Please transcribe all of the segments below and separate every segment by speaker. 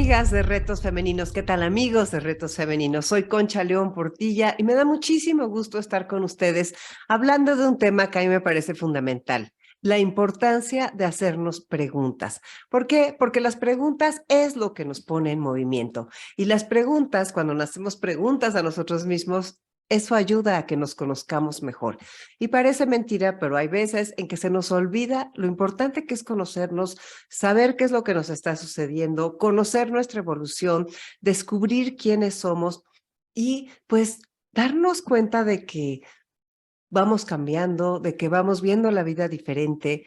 Speaker 1: amigas de Retos Femeninos? ¿Qué tal, amigos de Retos Femeninos? Soy Concha León Portilla y me da muchísimo gusto estar con ustedes hablando de un tema que a mí me parece fundamental, la importancia de hacernos preguntas. ¿Por qué? Porque las preguntas es lo que nos pone en movimiento. Y las preguntas, cuando nos hacemos preguntas a nosotros mismos, eso ayuda a que nos conozcamos mejor. Y parece mentira, pero hay veces en que se nos olvida lo importante que es conocernos, saber qué es lo que nos está sucediendo, conocer nuestra evolución, descubrir quiénes somos y pues darnos cuenta de que vamos cambiando, de que vamos viendo la vida diferente.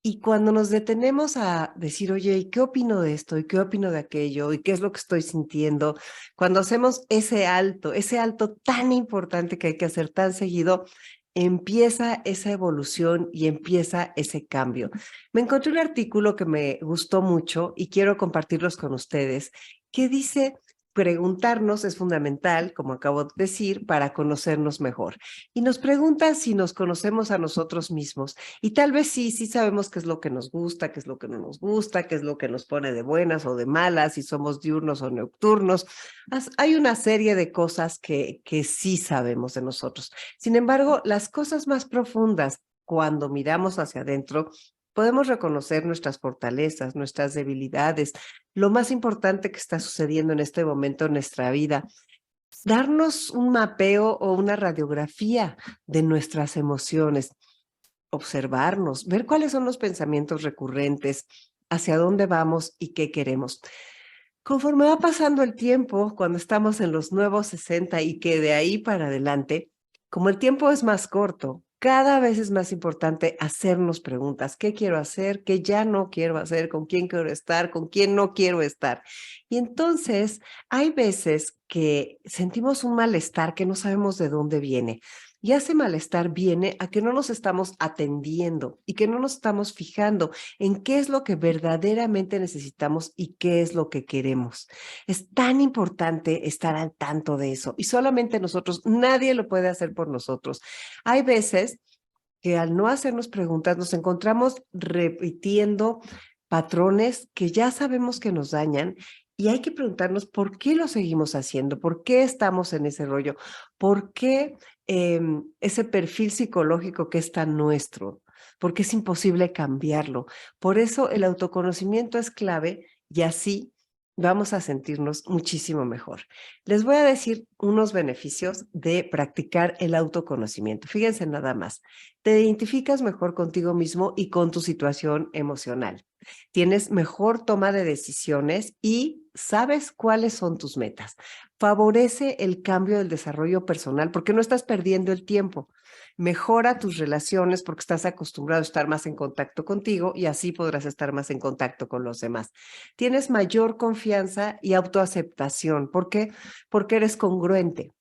Speaker 1: Y cuando nos detenemos a decir, oye, ¿y qué opino de esto? ¿Y qué opino de aquello? ¿Y qué es lo que estoy sintiendo? Cuando hacemos ese alto tan importante que hay que hacer tan seguido, empieza esa evolución y empieza ese cambio. Me encontré un artículo que me gustó mucho y quiero compartirlos con ustedes, que dice, preguntarnos es fundamental, como acabo de decir, para conocernos mejor. Y nos pregunta si nos conocemos a nosotros mismos. Y tal vez sí sabemos qué es lo que nos gusta, qué es lo que no nos gusta, qué es lo que nos pone de buenas o de malas, si somos diurnos o nocturnos. Hay una serie de cosas que sí sabemos de nosotros. Sin embargo, las cosas más profundas, cuando miramos hacia adentro, podemos reconocer nuestras fortalezas, nuestras debilidades, lo más importante que está sucediendo en este momento en nuestra vida, darnos un mapeo o una radiografía de nuestras emociones, observarnos, ver cuáles son los pensamientos recurrentes, hacia dónde vamos y qué queremos. Conforme va pasando el tiempo, cuando estamos en los nuevos 60 y que de ahí para adelante, como el tiempo es más corto, cada vez es más importante hacernos preguntas. ¿Qué quiero hacer? ¿Qué ya no quiero hacer? ¿Con quién quiero estar? ¿Con quién no quiero estar? Y entonces hay veces que sentimos un malestar que no sabemos de dónde viene. Y ese malestar viene a que no nos estamos atendiendo y que no nos estamos fijando en qué es lo que verdaderamente necesitamos y qué es lo que queremos. Es tan importante estar al tanto de eso y solamente nosotros, nadie lo puede hacer por nosotros. Hay veces que al no hacernos preguntas nos encontramos repitiendo patrones que ya sabemos que nos dañan y hay que preguntarnos por qué lo seguimos haciendo, por qué estamos en ese rollo, por qué ese perfil psicológico que es tan nuestro, porque es imposible cambiarlo. Por eso el autoconocimiento es clave y así vamos a sentirnos muchísimo mejor. Les voy a decir unos beneficios de practicar el autoconocimiento. Fíjense nada más. Te identificas mejor contigo mismo y con tu situación emocional. Tienes mejor toma de decisiones y sabes cuáles son tus metas. Favorece el cambio del desarrollo personal porque no estás perdiendo el tiempo. Mejora tus relaciones porque estás acostumbrado a estar más en contacto contigo y así podrás estar más en contacto con los demás. Tienes mayor confianza y autoaceptación. ¿Por qué? Porque eres congruente.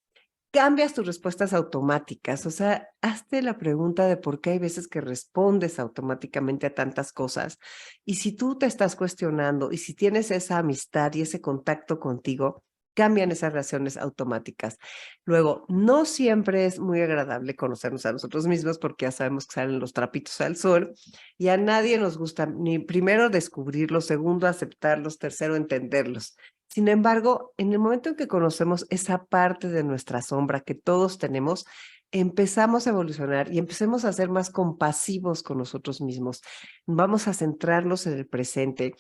Speaker 1: Cambias tus respuestas automáticas, o sea, hazte la pregunta de por qué hay veces que respondes automáticamente a tantas cosas. Y si tú te estás cuestionando y si tienes esa amistad y ese contacto contigo, cambian esas reacciones automáticas. Luego, no siempre es muy agradable conocernos a nosotros mismos porque ya sabemos que salen los trapitos al sol y a nadie nos gusta ni primero descubrirlos, segundo aceptarlos, tercero entenderlos. Sin embargo, en el momento en que conocemos esa parte de nuestra sombra que todos tenemos, empezamos a evolucionar y empecemos a ser más compasivos con nosotros mismos. Vamos a centrarnos en el presente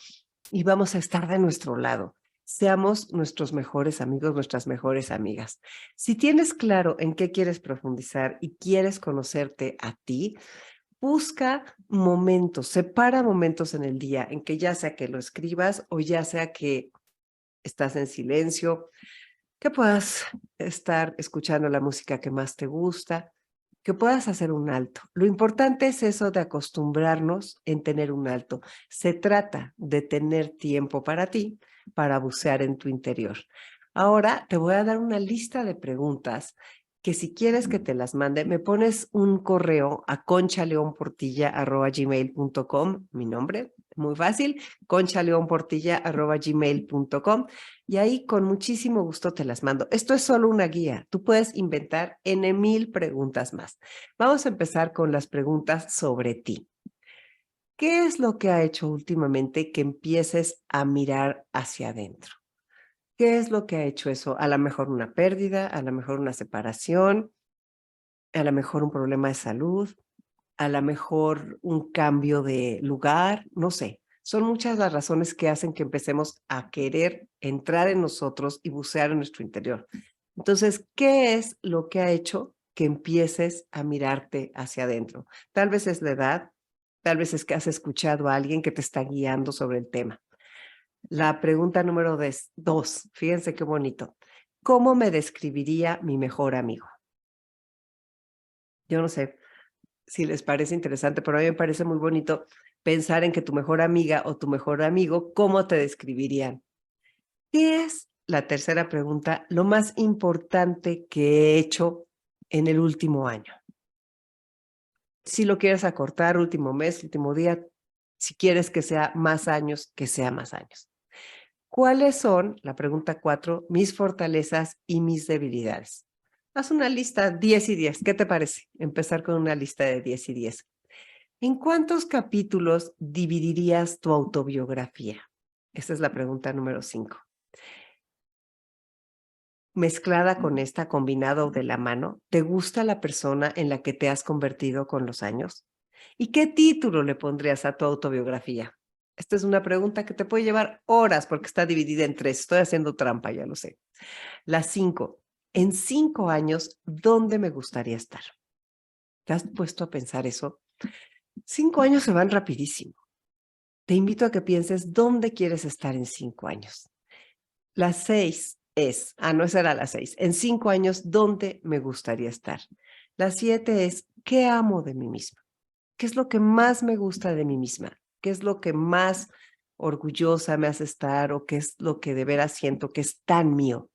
Speaker 1: y vamos a estar de nuestro lado. Seamos nuestros mejores amigos, nuestras mejores amigas. Si tienes claro en qué quieres profundizar y quieres conocerte a ti, busca momentos, separa momentos en el día en que ya sea que lo escribas o ya sea que estás en silencio, que puedas estar escuchando la música que más te gusta, que puedas hacer un alto. Lo importante es eso de acostumbrarnos en tener un alto. Se trata de tener tiempo para ti, para bucear en tu interior. Ahora te voy a dar una lista de preguntas que si quieres que te las mande, me pones un correo a conchaleonportilla@gmail.com, mi nombre, muy fácil, conchaleonportilla@gmail.com, y ahí con muchísimo gusto te las mando. Esto es solo una guía. Tú puedes inventar N mil preguntas más. Vamos a empezar con las preguntas sobre ti. ¿Qué es lo que ha hecho últimamente que empieces a mirar hacia adentro? ¿Qué es lo que ha hecho eso? A lo mejor una pérdida, a lo mejor una separación, a lo mejor un problema de salud, a lo mejor un cambio de lugar, no sé. Son muchas las razones que hacen que empecemos a querer entrar en nosotros y bucear en nuestro interior. Entonces, ¿qué es lo que ha hecho que empieces a mirarte hacia adentro? Tal vez es la edad, tal vez es que has escuchado a alguien que te está guiando sobre el tema. La pregunta número 2, fíjense qué bonito. ¿Cómo me describiría mi mejor amigo? Yo no sé si les parece interesante, pero a mí me parece muy bonito pensar en que tu mejor amiga o tu mejor amigo, ¿cómo te describirían? ¿Qué es, la tercera pregunta, lo más importante que he hecho en el último año? Si lo quieres acortar, último mes, último día, si quieres que sea más años, que sea más años. ¿Cuáles son, la pregunta 4, mis fortalezas y mis debilidades? Haz una lista 10 y 10. ¿Qué te parece? Empezar con una lista de 10 y 10. ¿En cuántos capítulos dividirías tu autobiografía? Esa es la pregunta número 5. Mezclada con esta, combinada o de la mano, ¿te gusta la persona en la que te has convertido con los años? ¿Y qué título le pondrías a tu autobiografía? Esta es una pregunta que te puede llevar horas porque está dividida en 3. Estoy haciendo trampa, ya lo sé. La 5. En 5 años, ¿dónde me gustaría estar? ¿Te has puesto a pensar eso? 5 años se van rapidísimo. Te invito a que pienses dónde quieres estar en 5 años. La 6 es, no, esa era la 6. En 5 años, ¿dónde me gustaría estar? La 7 es, ¿qué amo de mí misma? ¿Qué es lo que más me gusta de mí misma? ¿Qué es lo que más orgullosa me hace estar o qué es lo que de veras siento que es tan mío?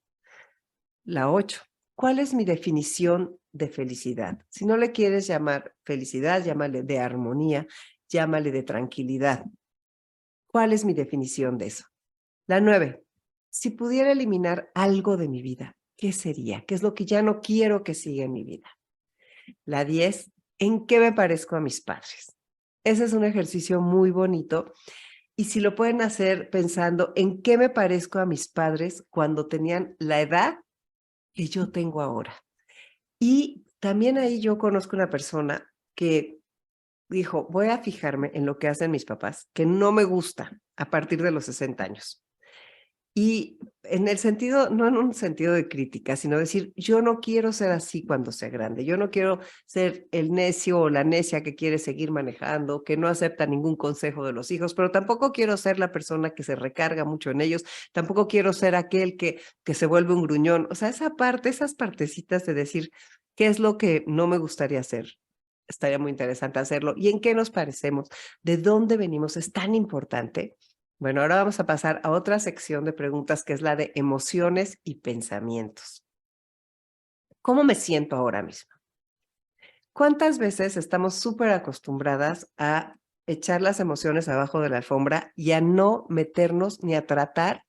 Speaker 1: La 8. ¿Cuál es mi definición de felicidad? Si no le quieres llamar felicidad, llámale de armonía, llámale de tranquilidad. ¿Cuál es mi definición de eso? La 9. Si pudiera eliminar algo de mi vida, ¿qué sería? ¿Qué es lo que ya no quiero que siga en mi vida? La 10. ¿En qué me parezco a mis padres? Ese es un ejercicio muy bonito y si lo pueden hacer pensando en qué me parezco a mis padres cuando tenían la edad que yo tengo ahora. Y también ahí yo conozco una persona que dijo, voy a fijarme en lo que hacen mis papás, que no me gusta a partir de los 60 años. Y en el sentido, no en un sentido de crítica, sino decir, yo no quiero ser así cuando sea grande, yo no quiero ser el necio o la necia que quiere seguir manejando, que no acepta ningún consejo de los hijos, pero tampoco quiero ser la persona que se recarga mucho en ellos, tampoco quiero ser aquel que se vuelve un gruñón. O sea, esa parte, esas partecitas de decir, ¿qué es lo que no me gustaría hacer? Estaría muy interesante hacerlo. ¿Y en qué nos parecemos? ¿De dónde venimos? Es tan importante. Bueno, ahora vamos a pasar a otra sección de preguntas que es la de emociones y pensamientos. ¿Cómo me siento ahora mismo? ¿Cuántas veces estamos súper acostumbradas a echar las emociones abajo de la alfombra y a no meternos ni a tratar,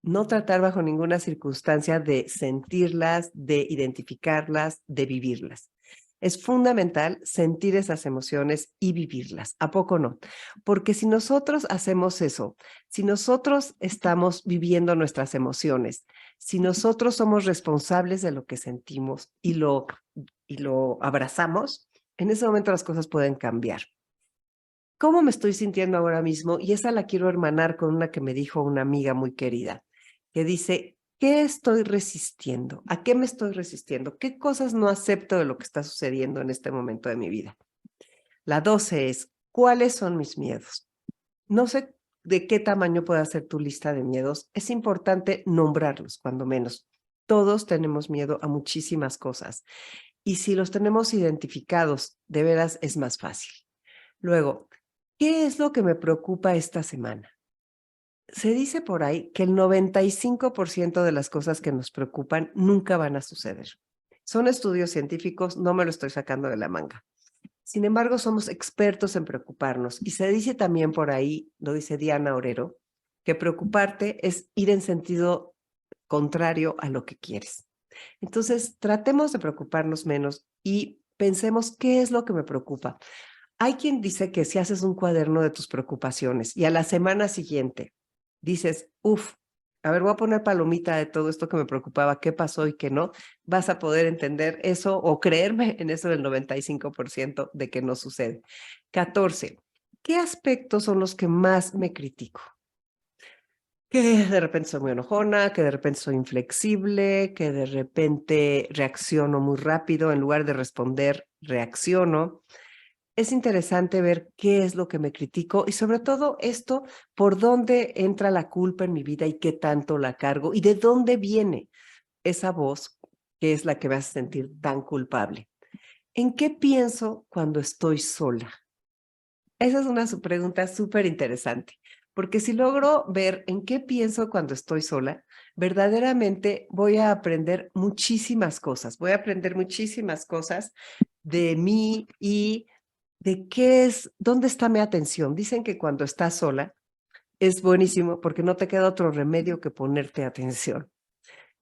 Speaker 1: no tratar bajo ninguna circunstancia de sentirlas, de identificarlas, de vivirlas? Es fundamental sentir esas emociones y vivirlas. ¿A poco no? Porque si nosotros hacemos eso, si nosotros estamos viviendo nuestras emociones, si nosotros somos responsables de lo que sentimos y lo abrazamos, en ese momento las cosas pueden cambiar. ¿Cómo me estoy sintiendo ahora mismo? Y esa la quiero hermanar con una que me dijo una amiga muy querida, que dice, ¿qué estoy resistiendo? ¿A qué me estoy resistiendo? ¿Qué cosas no acepto de lo que está sucediendo en este momento de mi vida? La 12 es, ¿cuáles son mis miedos? No sé de qué tamaño puede ser tu lista de miedos. Es importante nombrarlos, cuando menos. Todos tenemos miedo a muchísimas cosas. Y si los tenemos identificados, de veras es más fácil. Luego, ¿qué es lo que me preocupa esta semana? Se dice por ahí que el 95% de las cosas que nos preocupan nunca van a suceder. Son estudios científicos, no me lo estoy sacando de la manga. Sin embargo, somos expertos en preocuparnos. Y se dice también por ahí, lo dice Diana Orero, que preocuparte es ir en sentido contrario a lo que quieres. Entonces, tratemos de preocuparnos menos y pensemos qué es lo que me preocupa. Hay quien dice que si haces un cuaderno de tus preocupaciones y a la semana siguiente dices, uff, a ver, voy a poner palomita de todo esto que me preocupaba, qué pasó y qué no, vas a poder entender eso o creerme en eso del 95% de que no sucede. 14. ¿Qué aspectos son los que más me critico? Que de repente soy muy enojona, que de repente soy inflexible, que de repente reacciono muy rápido, en lugar de responder, reacciono. Es interesante ver qué es lo que me critico y sobre todo esto, por dónde entra la culpa en mi vida y qué tanto la cargo y de dónde viene esa voz que es la que me hace sentir tan culpable. ¿En qué pienso cuando estoy sola? Esa es una pregunta súper interesante, porque si logro ver en qué pienso cuando estoy sola, verdaderamente voy a aprender muchísimas cosas. Voy a aprender muchísimas cosas de mí y de qué es, dónde está mi atención. Dicen que cuando estás sola es buenísimo porque no te queda otro remedio que ponerte atención.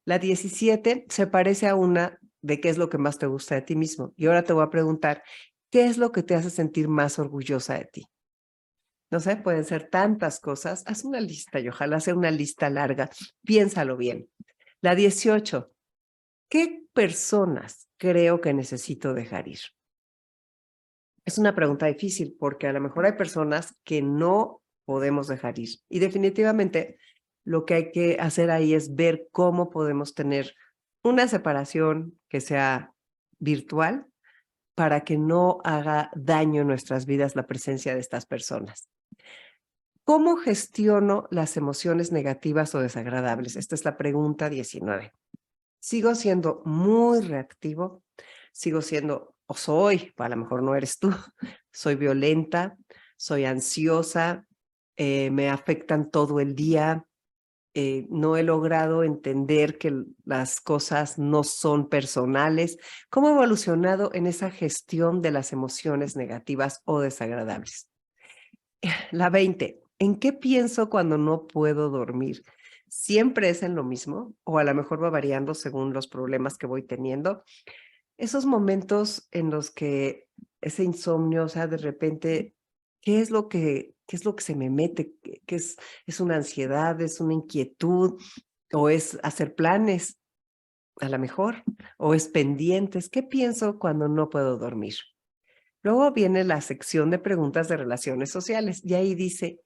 Speaker 1: La 17 se parece a una de qué es lo que más te gusta de ti mismo. Y ahora te voy a preguntar, ¿qué es lo que te hace sentir más orgullosa de ti? No sé, pueden ser tantas cosas. Haz una lista y ojalá sea una lista larga. Piénsalo bien. La 18. ¿Qué personas creo que necesito dejar ir? Es una pregunta difícil porque a lo mejor hay personas que no podemos dejar ir. Y definitivamente lo que hay que hacer ahí es ver cómo podemos tener una separación que sea virtual para que no haga daño en nuestras vidas la presencia de estas personas. ¿Cómo gestiono las emociones negativas o desagradables? Esta es la pregunta 19. ¿Sigo siendo muy reactivo? ¿Sigo siendo, o soy, a lo mejor no eres tú, soy violenta, soy ansiosa, me afectan todo el día, no he logrado entender que las cosas no son personales? ¿Cómo he evolucionado en esa gestión de las emociones negativas o desagradables? La 20. ¿En qué pienso cuando no puedo dormir? ¿Siempre es en lo mismo? O a lo mejor va variando según los problemas que voy teniendo. Esos momentos en los que ese insomnio, o sea, de repente, qué es lo que se me mete? ¿Qué es una ansiedad? ¿Es una inquietud? ¿O es hacer planes? A lo mejor. ¿O es pendientes? ¿Qué pienso cuando no puedo dormir? Luego viene la sección de preguntas de relaciones sociales y ahí dice,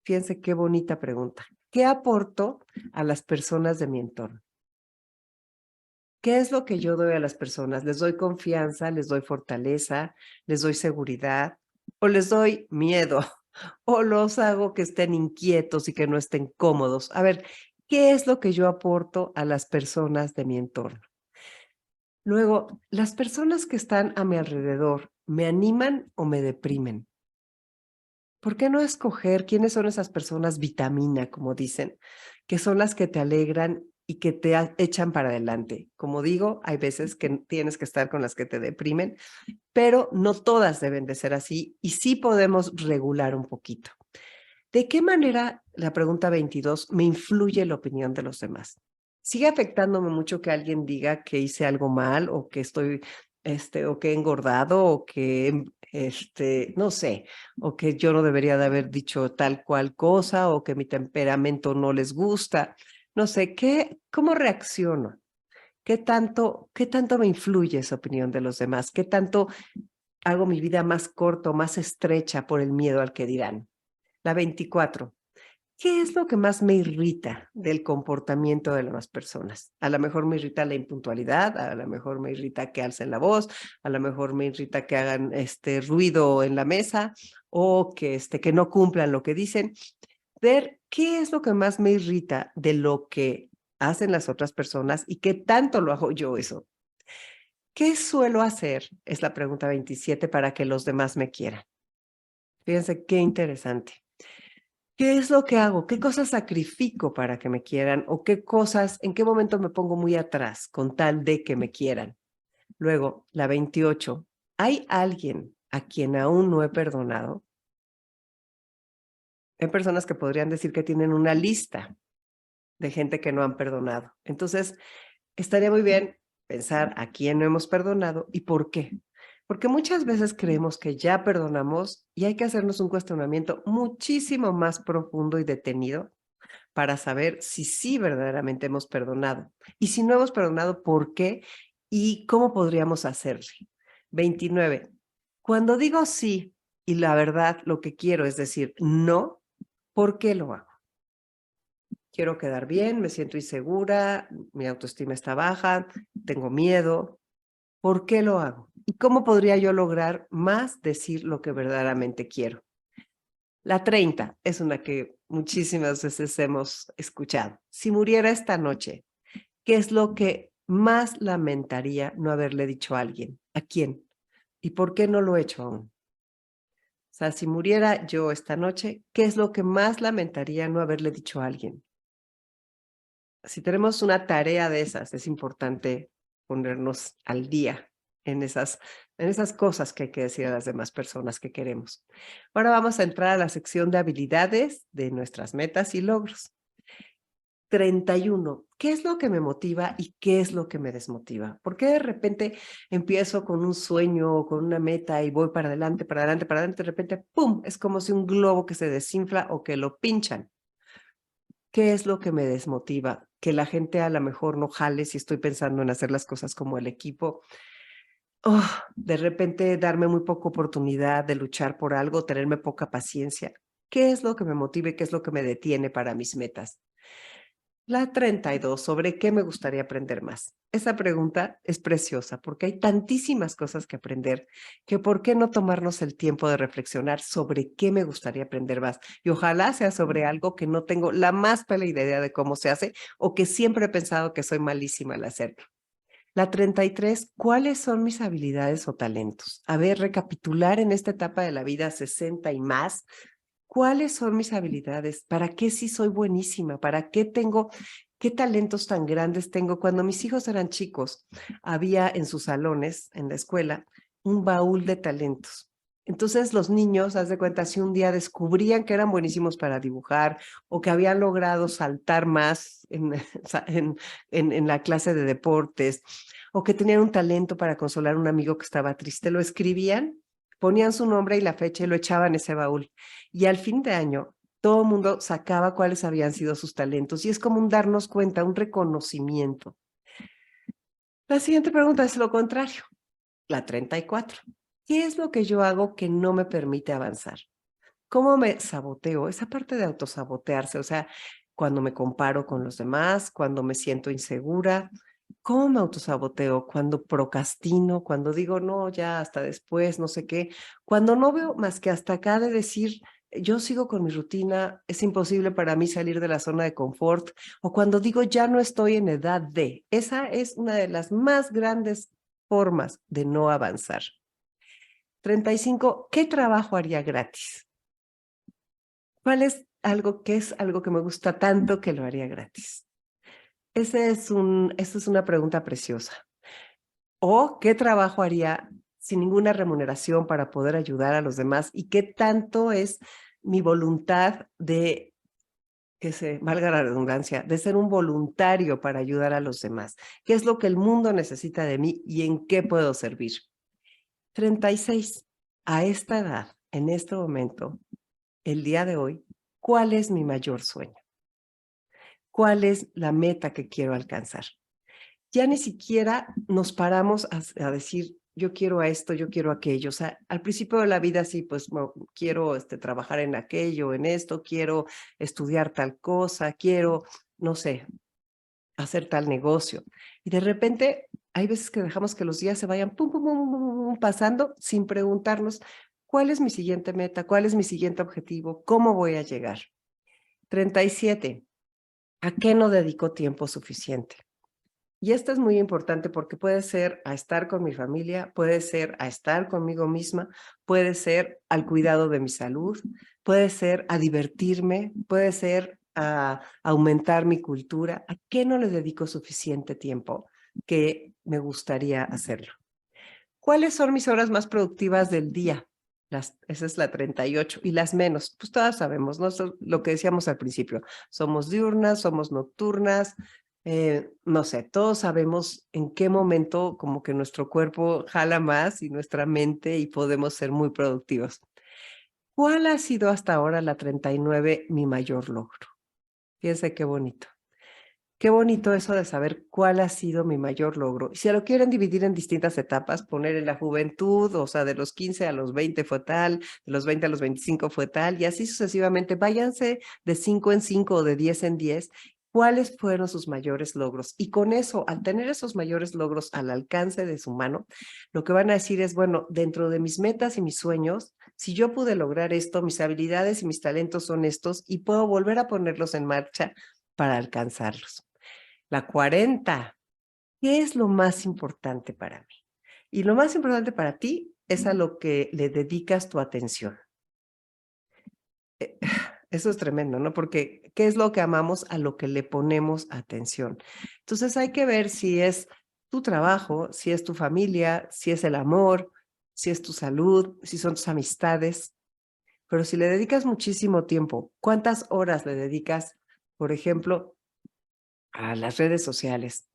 Speaker 1: fíjense qué bonita pregunta. ¿Qué aporto a las personas de mi entorno? ¿Qué es lo que yo doy a las personas? ¿Les doy confianza? ¿Les doy fortaleza? ¿Les doy seguridad? ¿O les doy miedo? ¿O los hago que estén inquietos y que no estén cómodos? A ver, ¿qué es lo que yo aporto a las personas de mi entorno? Luego, ¿las personas que están a mi alrededor me animan o me deprimen? ¿Por qué no escoger quiénes son esas personas vitamina, como dicen, que son las que te alegran y que te echan para adelante? Como digo, hay veces que tienes que estar con las que te deprimen, pero no todas deben de ser así y sí podemos regular un poquito. ¿De qué manera, la pregunta 22, me influye la opinión de los demás? ¿Sigue afectándome mucho que alguien diga que hice algo mal o que estoy, o que he engordado o que, no sé, o que yo no debería de haber dicho tal cual cosa o que mi temperamento no les gusta? No sé, ¿cómo reacciono? Qué tanto me influye esa opinión de los demás? ¿Qué tanto hago mi vida más corta, más estrecha por el miedo al que dirán? La 24. ¿Qué es lo que más me irrita del comportamiento de las personas? A lo mejor me irrita la impuntualidad, a lo mejor me irrita que alcen la voz, a lo mejor me irrita que hagan ruido en la mesa o que no cumplan lo que dicen. Ver qué es lo que más me irrita de lo que hacen las otras personas y qué tanto lo hago yo eso. ¿Qué suelo hacer? Es la pregunta 27 para que los demás me quieran. Fíjense qué interesante. ¿Qué es lo que hago? ¿Qué cosas sacrifico para que me quieran? ¿O qué cosas, en qué momento me pongo muy atrás con tal de que me quieran? Luego, la 28. ¿Hay alguien a quien aún no he perdonado? Hay personas que podrían decir que tienen una lista de gente que no han perdonado. Entonces, estaría muy bien pensar a quién no hemos perdonado y por qué. Porque muchas veces creemos que ya perdonamos y hay que hacernos un cuestionamiento muchísimo más profundo y detenido para saber si sí verdaderamente hemos perdonado. Y si no hemos perdonado, ¿por qué? ¿Y cómo podríamos hacerle? 29. Cuando digo sí y la verdad lo que quiero es decir no, ¿por qué lo hago? Quiero quedar bien, me siento insegura, mi autoestima está baja, tengo miedo. ¿Por qué lo hago? ¿Y cómo podría yo lograr más decir lo que verdaderamente quiero? La 30 es una que muchísimas veces hemos escuchado. Si muriera esta noche, ¿qué es lo que más lamentaría no haberle dicho a alguien? ¿A quién? ¿Y por qué no lo he hecho aún? O sea, si muriera yo esta noche, ¿qué es lo que más lamentaría no haberle dicho a alguien? Si tenemos una tarea de esas, es importante ponernos al día en esas cosas que hay que decir a las demás personas que queremos. Ahora vamos a entrar a la sección de habilidades de nuestras metas y logros. 31. ¿Qué es lo que me motiva y qué es lo que me desmotiva? ¿Por qué de repente empiezo con un sueño o con una meta y voy para adelante, para adelante, para adelante? De repente, ¡pum! Es como si un globo que se desinfla o que lo pinchan. ¿Qué es lo que me desmotiva? Que la gente a lo mejor no jale si estoy pensando en hacer las cosas como el equipo. Oh, de repente darme muy poca oportunidad de luchar por algo, tenerme poca paciencia. ¿Qué es lo que me motiva y qué es lo que me detiene para mis metas? La 32, ¿sobre qué me gustaría aprender más? Esa pregunta es preciosa porque hay tantísimas cosas que aprender que por qué no tomarnos el tiempo de reflexionar sobre qué me gustaría aprender más. Y ojalá sea sobre algo que no tengo la más pálida idea de cómo se hace o que siempre he pensado que soy malísima al hacerlo. La 33, ¿cuáles son mis habilidades o talentos? A ver, recapitular en esta etapa de la vida 60 y más. ¿Cuáles son mis habilidades? ¿Para qué sí soy buenísima? ¿Para qué tengo, qué talentos tan grandes tengo? Cuando mis hijos eran chicos, había en sus salones, en la escuela, un baúl de talentos. Entonces los niños, haz de cuenta, si un día descubrían que eran buenísimos para dibujar o que habían logrado saltar más en la clase de deportes o que tenían un talento para consolar a un amigo que estaba triste, lo escribían, ponían su nombre y la fecha y lo echaban en ese baúl. Y al fin de año, todo el mundo sacaba cuáles habían sido sus talentos y es como un darnos cuenta, un reconocimiento. La siguiente pregunta es lo contrario, la 34. ¿Qué es lo que yo hago que no me permite avanzar? ¿Cómo me saboteo? Esa parte de autosabotearse, o sea, cuando me comparo con los demás, cuando me siento insegura, ¿cómo me autosaboteo? Cuando procrastino, cuando digo, no, ya hasta después, no sé qué, cuando no veo más que hasta acá de decir, yo sigo con mi rutina, es imposible para mí salir de la zona de confort, o cuando digo, ya no estoy en edad de, esa es una de las más grandes formas de no avanzar. 35. ¿Qué trabajo haría gratis? ¿Cuál es algo que me gusta tanto que lo haría gratis? Esa es una pregunta preciosa. ¿O qué trabajo haría sin ninguna remuneración para poder ayudar a los demás? ¿Y qué tanto es mi voluntad de, que se valga la redundancia, de ser un voluntario para ayudar a los demás? ¿Qué es lo que el mundo necesita de mí y en qué puedo servir? 36. A esta edad, en este momento, el día de hoy, ¿cuál es mi mayor sueño? ¿Cuál es la meta que quiero alcanzar? Ya ni siquiera nos paramos a decir, yo quiero a esto, yo quiero aquello. O sea, al principio de la vida sí, pues quiero trabajar en aquello, en esto, quiero estudiar tal cosa, quiero, no sé, hacer tal negocio. Y de repente hay veces que dejamos que los días se vayan pum, pum, pum, pum, pum, pasando sin preguntarnos cuál es mi siguiente meta, cuál es mi siguiente objetivo, cómo voy a llegar. 37. ¿A qué no dedico tiempo suficiente? Y esto es muy importante porque puede ser a estar con mi familia, puede ser a estar conmigo misma, puede ser al cuidado de mi salud, puede ser a divertirme, puede ser a aumentar mi cultura. ¿A qué no le dedico suficiente tiempo que me gustaría hacerlo? ¿Cuáles son mis horas más productivas del día? Esa es la 38. Y las menos, pues todas sabemos, ¿no? Lo que decíamos al principio, somos diurnas, somos nocturnas, No sé, todos sabemos en qué momento como que nuestro cuerpo jala más y nuestra mente y podemos ser muy productivos. ¿Cuál ha sido hasta ahora la 39 mi mayor logro? Fíjense qué bonito. Qué bonito eso de saber cuál ha sido mi mayor logro. Y si lo quieren dividir en distintas etapas, poner en la juventud, o sea, de los 15 a los 20 fue tal, de los 20 a los 25 fue tal, y así sucesivamente. Váyanse de 5 en 5 o de 10 en 10. ¿Cuáles fueron sus mayores logros? Y con eso, al tener esos mayores logros al alcance de su mano, lo que van a decir es, bueno, dentro de mis metas y mis sueños, si yo pude lograr esto, mis habilidades y mis talentos son estos y puedo volver a ponerlos en marcha para alcanzarlos. La 40. ¿Qué es lo más importante para mí? Y lo más importante para ti es a lo que le dedicas tu atención. Eh, Eso es tremendo, ¿no? Porque ¿qué es lo que amamos? A lo que le ponemos atención. Entonces hay que ver si es tu trabajo, si es tu familia, si es el amor, si es tu salud, si son tus amistades. Pero si le dedicas muchísimo tiempo, ¿cuántas horas le dedicas, por ejemplo, a las redes sociales?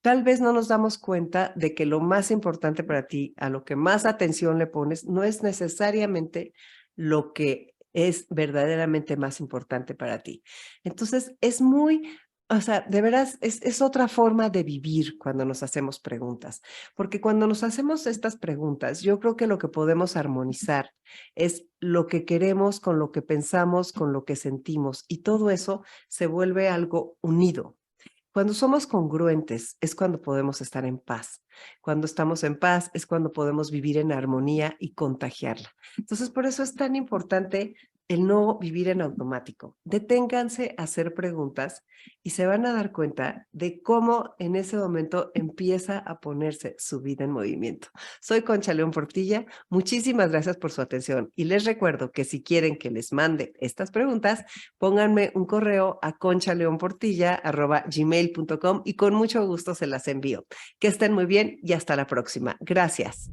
Speaker 1: Tal vez no nos damos cuenta de que lo más importante para ti, a lo que más atención le pones, no es necesariamente lo que es verdaderamente más importante para ti. Entonces, es muy, o sea, de veras, es otra forma de vivir cuando nos hacemos preguntas, porque cuando nos hacemos estas preguntas, yo creo que lo que podemos armonizar es lo que queremos con lo que pensamos, con lo que sentimos, y todo eso se vuelve algo unido. Cuando somos congruentes es cuando podemos estar en paz. Cuando estamos en paz es cuando podemos vivir en armonía y contagiarla. Entonces, por eso es tan importante el no vivir en automático. Deténganse a hacer preguntas y se van a dar cuenta de cómo en ese momento empieza a ponerse su vida en movimiento. Soy Concha León Portilla. Muchísimas gracias por su atención y les recuerdo que si quieren que les mande estas preguntas, pónganme un correo a conchaleonportilla@gmail.com y con mucho gusto se las envío. Que estén muy bien y hasta la próxima. Gracias.